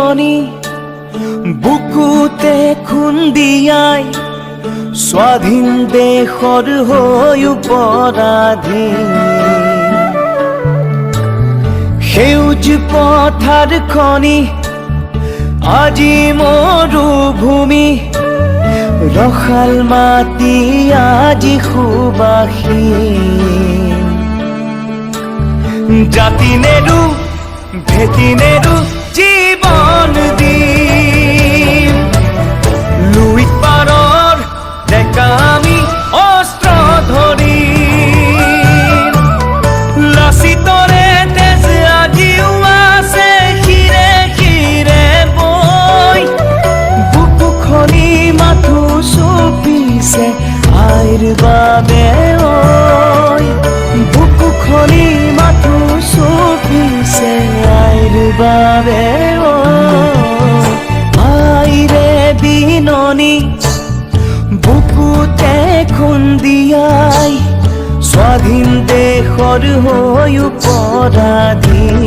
বিননি বুকুতে খুন্দিয়াই স্বাধীন দেশৰ হৈ পৰাধীন সেউজ পথাৰখনি আজি মৰুভূমি ৰসাল মাটি আজি সুবাসীন জাতি নেৰু ভেটি নেৰু জীৱন দিম লুইত পাৰৰ ডেকা আমি অস্ত্ৰ ধৰিম লাচিতৰে তেজ আজিও আছে শিৰে শিৰে বৈ বুকুখনি মাথো চুপিছে আইৰ বাবে ঐ বুকুখনি মাথো চুপিছে আইৰ বাবে ঐ আইৰে বিননি বুকুতে খুন্দিয়াই স্বাধীন দেশৰ হৈ পৰাধীন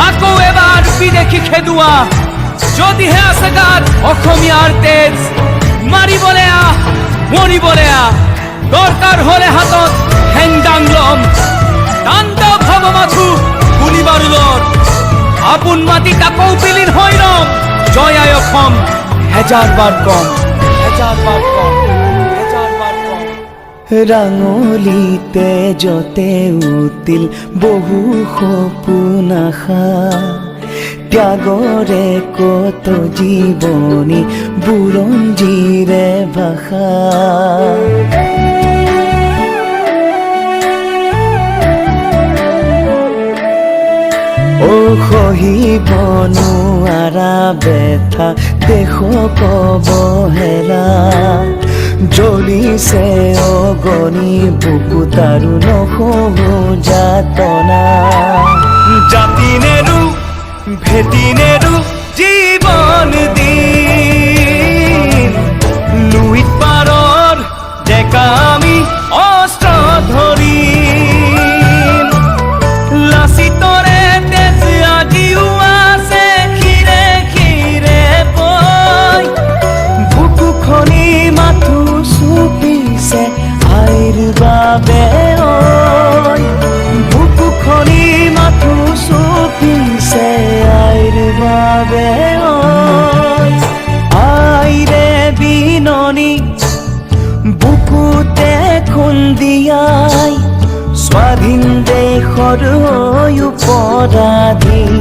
আকৌ এবাৰ বিদেশী খেদুৱা যদিহে আছে গাত অসমীয়াৰ তেজ মাৰিবলৈ মৰিবলৈ দৰকাৰ হলে হাতত হেংদাং লম তাণ্ডৱ হব মাথো গুলি বাৰুদৰ আপোন মাটিত আকৌ বিলীন হৈ ৰম জয় আই অসম হেজাৰবাৰ কম হেজাৰবাৰ কম হেজাৰবাৰ কম ৰাঙলিতে যতে উতিল বহু সপোন আশা ত্যাগৰে কত জীৱনী বুৰঞ্জীৰে ভাষা সহিব নোৱাৰা বেথা দেশক অৱহেলা জ্বলিছে অগণি বুকুত আৰু নহো যাতনা জাতি নেৰু ভেটি নেৰু জীৱন দিম লুইত পাৰৰ ডেকা আমি অস্ত্ৰ ধৰিম লাচিতৰে তেজ আজিও আছে শিৰে শিৰে বৈ বুকুখনি মাথো চুপিছে আইৰ বাবে ঐ বুকুখনি মাথো চুপিছে আইৰ বাবে ঐ আইৰে বিননি বুকুতে খুন্দিয়াই স্বাধীন দেশৰ হৈ পৰাধীন